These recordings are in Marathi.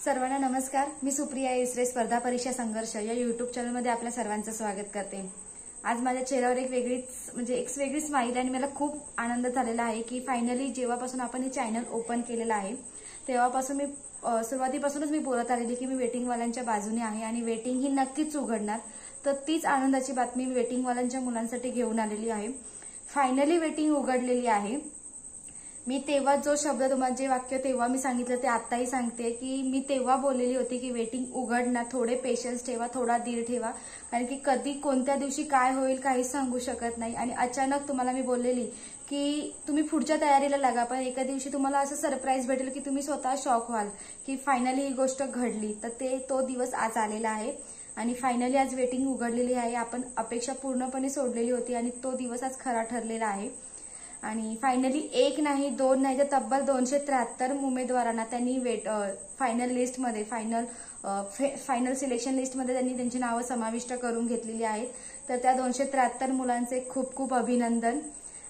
सर्वांना नमस्कार। मी सुप्रिया इसरे स्पर्धा परीक्षा संघर्ष या यूट्यूब चॅनलमध्ये आपल्या सर्वांचं स्वागत करते। आज माझ्या चेहऱ्यावर एक वेगळी स्माइल आणि मला खूप आनंद झालेला आहे की फायनली जेव्हापासून आपण हे चॅनल ओपन केलेलं आहे तेव्हापासून मी सुरुवातीपासूनच मी बोलत आलेली की मी वेटिंगवाल्यांच्या बाजूने आहे आणि वेटिंग ही नक्कीच उघडणार। तर तीच आनंदाची बातमी मी वेटिंगवाल्यांच्या मुलांसाठी घेऊन आलेली आहे। फायनली वेटिंग उघडलेली आहे। मी तेव्हा जो शब्द तुम्हाला जे वाक्य तेव्हा मी सांगितलं ते आताही सांगते की मी तेव्हा बोललेली होती की वेटिंग उघडणार, थोडे पेशन्स ठेवा, थोडा धीर ठेवा, कारण की कधी कोणत्या दिवशी काय होईल काहीच सांगू शकत नाही। आणि अचानक तुम्हाला मी बोललेली की तुम्ही पुढच्या तयारीला लागा, पण एका दिवशी तुम्हाला असं सरप्राईज भेटेल की तुम्ही स्वतः शॉक व्हाल की फायनली ही गोष्ट घडली। तर तो दिवस आज आलेला आहे आणि फायनली आज वेटिंग उघडलेली आहे। आपण अपेक्षा पूर्णपणे सोडलेली होती आणि तो दिवस आज खरा ठरलेला आहे। आणि फायनली एक नाही दोन नाही तर तब्बल 273 उमेदवारांना त्यांनी फायनल लिस्टमध्ये फायनल सिलेक्शन लिस्टमध्ये त्यांनी त्यांची नावं समाविष्ट करून घेतलेली आहेत। तर त्या 273 मुलांचे खूप खूप अभिनंदन।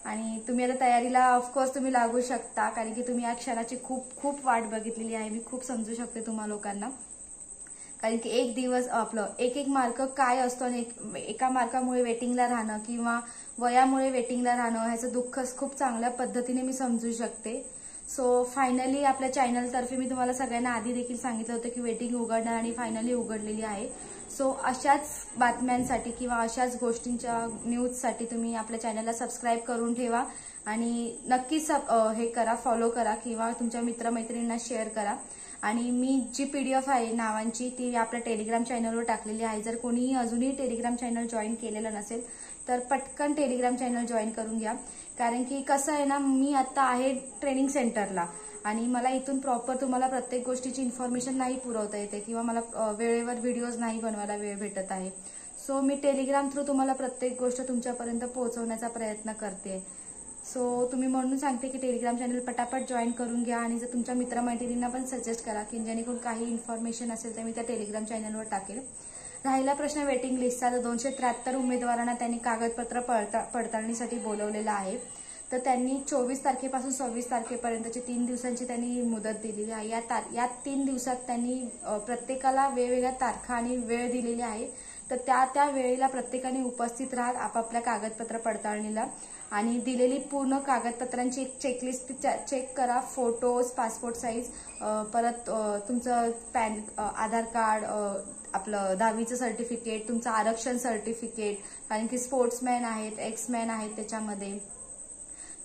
आणि तुम्ही आता तयारीला ऑफकोर्स तुम्ही लागू शकता, कारण की तुम्ही या क्षणाची खूप खूप वाट बघितलेली आहे। मी खूप समजू शकते तुम्हा लोकांना, कारण की एक दिवस आपलं एक मार्क काय असतो आणि एका मार्कामुळे वेटिंगला राहणं किंवा वयामुळे वेटिंगला राहणं ह्याचं दुःख खूप चांगल्या पद्धतीने मी समजू शकते। सो फायनली आपल्या चॅनलतर्फे मी तुम्हाला सगळ्यांना आधी देखील सांगितलं होतं की वेटिंग उघडणार आणि फायनली उघडलेली आहे। सो अशाच बातम्यांसाठी किंवा अशाच गोष्टींच्या न्यूजसाठी तुम्ही आपल्या चॅनलला सबस्क्राईब करून ठेवा आणि नक्कीच हे करा, फॉलो करा किंवा तुमच्या मित्रमैत्रिणींना शेअर करा। आणि मी जी PDF आहे नावांची ती आपल्या टेलिग्राम चॅनलवर टाकलेली आहे। जर कोणीही अजूनही टेलिग्राम चॅनल जॉईन केलेलं नसेल तर पटकन टेलिग्राम चॅनल जॉईन करून घ्या, कारण की कसं आहे ना, मी आता आहे ट्रेनिंग सेंटरला आणि मला इथून प्रॉपर तुम्हाला प्रत्येक गोष्टीची इन्फॉर्मेशन नाही पुरवता येते किंवा मला वेळेवर व्हिडिओज नाही बनवायला वेळ भेटत आहे। सो मी टेलिग्राम थ्रू तुम्हाला प्रत्येक गोष्ट तुमच्यापर्यंत पोहोचवण्याचा प्रयत्न करते। सो तुम्ही म्हणून सांगते की टेलिग्राम चॅनल पटापट जॉईन करून घ्या आणि जर तुमच्या मित्रमैत्रिणींना पण सजेस्ट करा की जेणेकरून काही इन्फॉर्मेशन असेल तर मी त्या टेलिग्राम चॅनलवर टाकेल। राहिला प्रश्न वेटिंग लिस्टचा, तर 273 उमेदवारांना त्यांनी कागदपत्र पडताळणीसाठी बोलवलेलं आहे। तर त्यांनी 24 तारखेपासून 26 तारखेपर्यंतची 3 दिवसांची त्यांनी मुदत दिलेली आहे। या 3 दिवसात त्यांनी प्रत्येकाला वेगवेगळ्या तारखा आणि वेळ दिलेली आहे। तर त्या वेळेला प्रत्येकाने उपस्थित राहा आपापल्या कागदपत्र पडताळणीला आणि दिलेली पूर्ण कागदपत्रांची एक चेकलिस्ट चेक करा। फोटोज, पासपोर्ट साईज, परत तुमचं आधार कार्ड, आपलं 10वीचं सर्टिफिकेट, तुमचं आरक्षण सर्टिफिकेट, कारण की स्पोर्ट्समॅन आहेत, एक्समॅन आहेत त्याच्यामध्ये।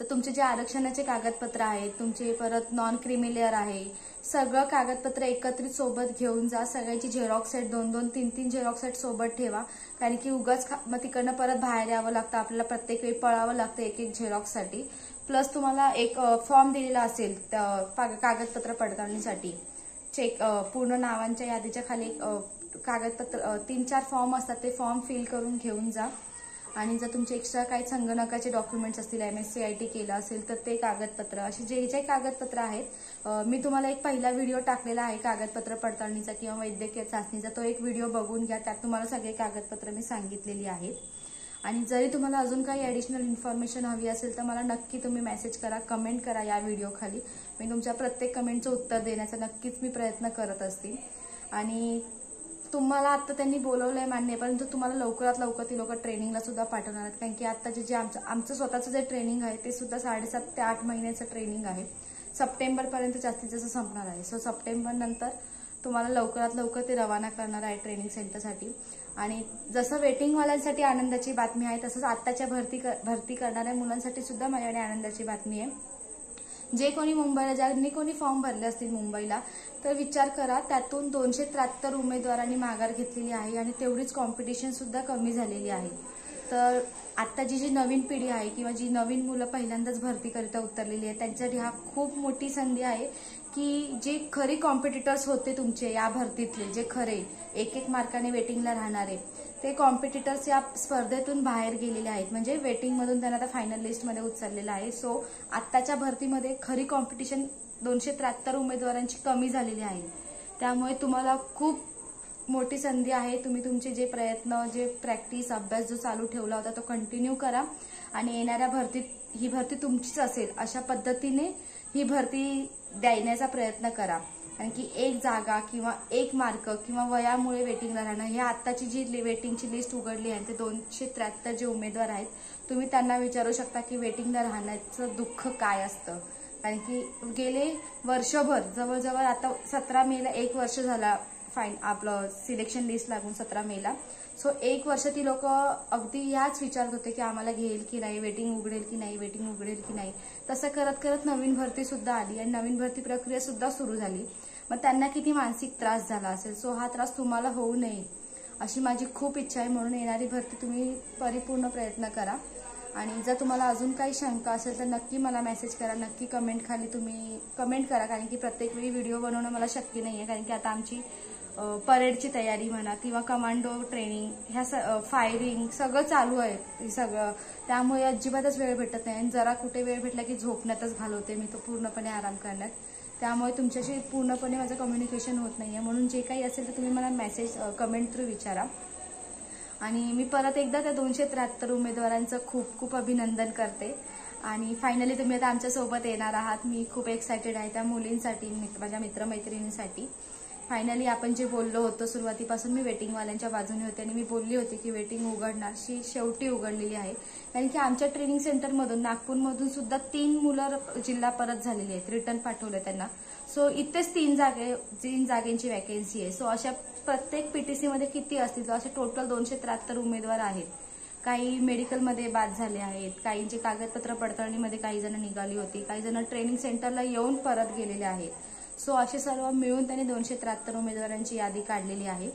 तर तुमचे जे आरक्षणाचे कागदपत्र आहेत तुमचे, परत नॉन क्रिमिलेअर आहे, सगळं कागदपत्र एकत्रित सोबत घेऊन जा। सगळ्यांची झेरॉक्स सेट 2-2, 3-3 झेरॉक्स सेट सोबत ठेवा, कारण की उगाच मग तिकडनं परत बाहेर यावं लागतं, आपल्याला प्रत्येक वेळी पळावं लागतं एक झेरॉक्ससाठी। प्लस तुम्हाला एक फॉर्म दिलेला असेल कागदपत्र पडताळणीसाठी, पूर्ण नावांच्या यादीच्या खाली कागदपत्र 3-4 फॉर्म असतात, ते फॉर्म फिल करून घेऊन जा। आणि जर तुमचे एक्स्ट्रा काही संगणकाचे डॉक्युमेंट्स असतील, MSc-IT केलं असेल तर ते कागदपत्र, असे जे कागदपत्र आहेत, मी तुम्हाला एक पहिला व्हिडिओ टाकलेला आहे कागदपत्र पडताळणीचा किंवा वैद्यकीय चाचणीचा, तो एक व्हिडिओ बघून घ्या, त्यात तुम्हाला सगळे कागदपत्र मी सांगितलेली आहेत। आणि जरी तुम्हाला अजून काही ॲडिशनल इन्फॉर्मेशन हवी असेल तर मला नक्की तुम्ही मेसेज करा, कमेंट करा या व्हिडिओ खाली। मी तुमच्या प्रत्येक कमेंटचं उत्तर देण्याचा नक्कीच मी प्रयत्न करत असते। आणि तुम्हाला आता त्यांनी बोलवलंय मान्य, परंतु तुम्हाला लवकरात लवकर ती लोक ट्रेनिंगला सुद्धा पाठवणार आहेत, कारण की आता जे आमचं स्वतःचं जे ट्रेनिंग आहे ते सुद्धा 7.5 ते 8 महिन्याचं ट्रेनिंग आहे। सप्टेंबरपर्यंत जास्तीत जास्त संपणार आहे। सो सप्टेंबर नंतर तुम्हाला लवकरात लवकर ते रवाना करणार आहे ट्रेनिंग सेंटरसाठी। आणि जसं वेटिंगवाल्यांसाठी आनंदाची बातमी आहे तसंच आत्ताच्या भरती करणाऱ्या मुलांसाठी सुद्धा माझ्याकडे आनंदाची बातमी आहे। जे कोणी मुंबईला, ज्यांनी कोणी फॉर्म भरले असतील मुंबईला, तर विचार करा, त्यातून 273 उमेदवारांनी माघार घेतलेली आहे आणि तेवढीच कॉम्पिटिशन सुद्धा कमी झालेली आहे। तर आता जी नवीन पिढी आहे किंवा जी नवीन मुलं पहिल्यांदाच भरतीकरिता उतरलेली आहे त्यांच्यासाठी हा खूप मोठी संधी आहे की जे खरे कॉम्पिटिटर्स होते तुमचे या भरतीतले, जे खरे एक मार्काने वेटिंगला राहणारे, ते कॉम्पिटिटर्स या स्पर्धेतून बाहेर गेलेले आहेत, म्हणजे वेटिंगमधून त्यांना आता फायनल लिस्टमध्ये उचललेलं आहे। सो आत्ताच्या भरतीमध्ये खरी कॉम्पिटिशन 273 उमेदवारांची कमी झालेली आहे। त्यामुळे तुम्हाला खूप मोठी संधी आहे। तुम्ही तुमचे जे प्रयत्न, जे प्रॅक्टिस, अभ्यास जो चालू ठेवला होता तो कंटिन्यू करा आणि येणाऱ्या भरतीत ही भरती तुमचीच असेल अशा पद्धतीने ही भरती देण्याचा प्रयत्न करा। कारण की एक जागा किंवा एक मार्क किंवा वयामुळे वेटिंगला राहणं, हे आत्ताची जी वेटिंगची लिस्ट उघडली आहे ते 273 जे उमेदवार आहेत, तुम्ही त्यांना विचारू शकता की वेटिंगला राहण्याचं दुःख काय असतं. कारण की गेले वर्षभर जवळजवळ आता 17 मेला 1 वर्ष झाला आपलं सिलेक्शन लिस्ट लागून 17 मेला. सो 1 वर्ष ती लोक अगदी याच विचारत होते की आम्हाला घेईल की नाही, वेटिंग उघडेल की नाही, वेटिंग उघडेल की नाही. तसं करत करत नवीन भरती सुद्धा आली आणि नवीन भरती प्रक्रिया सुद्धा सुरू झाली. मग त्यांना किती मानसिक त्रास झाला असेल. सो हा त्रास तुम्हाला होऊ नये अशी माझी खूप इच्छा आहे. म्हणून येणारी भरती तुम्ही परिपूर्ण प्रयत्न करा. आणि जर तुम्हाला अजून काही शंका असेल तर नक्की मला मेसेज करा, नक्की कमेंट खाली तुम्ही कमेंट करा. कारण की प्रत्येक वेळी व्हिडिओ बनवणं मला शक्य नाही आहे. कारण की आता आमची परेडची तयारी म्हणा किंवा कमांडो ट्रेनिंग, ह्या फायरिंग सगळं चालू आहे हे सगळं. त्यामुळे अजिबातच वेळ भेटत नाही. आणि जरा कुठे वेळ भेटला की झोपण्यातच घालवते मी, तो पूर्णपणे आराम करण्यात. त्यामुळे तुमच्याशी पूर्णपणे माझं कम्युनिकेशन होत नाही आहे. म्हणून जे काही असेल तर तुम्ही मला मेसेज कमेंट थ्रू विचारा. आणि मी परत एकदा त्या 273 उमेदवारांचं खूप खूप अभिनंदन करते. आणि फायनली तुम्ही आता आमच्यासोबत येणार आहात. मी खूप एक्सायटेड आहे त्या मुलींसाठी, माझ्या मित्रमैत्रिणींसाठी. फायनली आपण जे बोललो होतो सुरुवातीपासून, मी वेटिंगवाल्यांच्या बाजूने होते आणि मी बोलली होती की वेटिंग उघडणार, शेवटी उघडलेली आहे. कारण की आमच्या ट्रेनिंग सेंटरमधून नागपूरमधून सुद्धा 3 मुलं जिल्हा परत झालेली आहेत, रिटर्न पाठवले त्यांना. सो इथेच 3 जागेंची वॅकेन्सी आहे. सो अशा प्रत्येक पीटीसीमध्ये किती असतील तर असे टोटल 273 उमेदवार आहेत. काही मेडिकलमध्ये बाद झाले आहेत, काहींचे कागदपत्र पडताळणीमध्ये काही जण निघाली होती, काही जण ट्रेनिंग सेंटरला येऊन परत गेलेले आहेत. सो असे सर्व मिळून त्यांनी 273 उमेदवारांची यादी काढलेली आहे.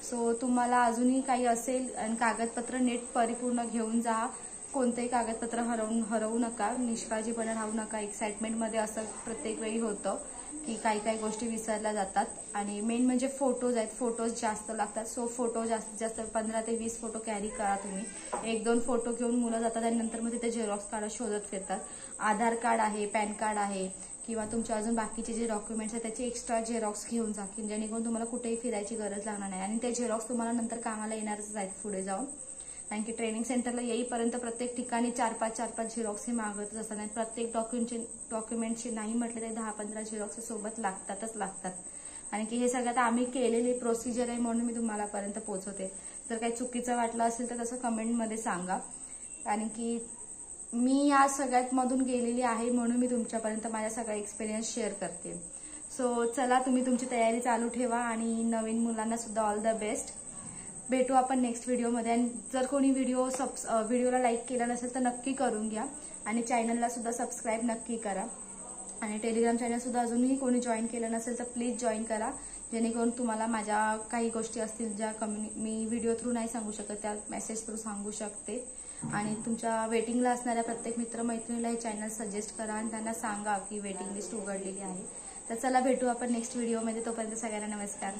सो तुम्हाला अजूनही काही असेल आणि कागदपत्र नीट परिपूर्ण घेऊन जा. कोणतेही कागदपत्र हरवू नका, निष्काळजीपणे राहू नका. एक्साइटमेंटमध्ये असं प्रत्येक वेळी होतं की काही गोष्टी विसरल्या जातात. आणि मेन म्हणजे फोटोज आहेत, फोटोज जास्त लागतात. सो फोटो जास्तीत जास्त 15 ते 20 फोटो कॅरी करा तुम्ही. 1-2 फोटो घेऊन मुलं जातात आणि नंतर मग तिथे झेरॉक्स काढत शोधत फिरतात. आधार कार्ड आहे, पॅन कार्ड आहे किंवा तुमचे अजून बाकीचे जे डॉक्युमेंट्स आहेत त्याचे एक्स्ट्रा झेरॉक्स घेऊन जा, की जेणेकरून तुम्हाला कुठेही फिरायची गरज लागणार नाही. आणि ते झेरॉक्स तुम्हाला नंतर कामाला येणारच आहेत पुढे जाऊन. कारण की ट्रेनिंग सेंटरला येईपर्यंत प्रत्येक ठिकाणी 4-5 झेरॉक्स हे मागतच असतात. आणि प्रत्येक डॉक्युमेंटचे नाही म्हटले तरी 10-15 झेरॉक्स सोबत लागतात. आणि की हे सगळं आता आम्ही केलेली प्रोसिजर आहे म्हणून मी तुम्हाला पर्यंत पोहोचवते. जर काही चुकीचं वाटलं असेल तर तसं कमेंटमध्ये सांगा. कारण की मी या सगळ्यात मधून गेलेली आहे म्हणून मी तुमच्यापर्यंत माझा सगळा एक्सपिरियन्स शेअर करते. सो चला, तुम्ही तुमची तयारी चालू ठेवा आणि नवीन मुलांना सुद्धा ऑल द बेस्ट. भेटू आपण नेक्स्ट व्हिडिओमध्ये. आणि जर कोणी व्हिडिओला लाईक केला नसेल तर नक्की करून घ्या. आणि चॅनलला सुद्धा सबस्क्राईब नक्की करा. आणि टेलिग्राम चॅनल सुद्धा अजूनही कोणी जॉईन केलं नसेल तर प्लीज जॉईन करा, जेणेकरून तुम्हाला माझ्या काही गोष्टी असतील ज्या मी व्हिडिओ थ्रू नाही सांगू शकत त्या मेसेज थ्रू सांगू शकते. आणि तुमच्या वेटिंगला असणाऱ्या प्रत्येक मित्रमैत्रिणीला हे चॅनल सजेस्ट करा आणि त्यांना सांगा की वेटिंग लिस्ट उघडलेली आहे. तर चला, भेटू आपण नेक्स्ट व्हिडिओमध्ये. तोपर्यंत सगळ्यांना नमस्कार.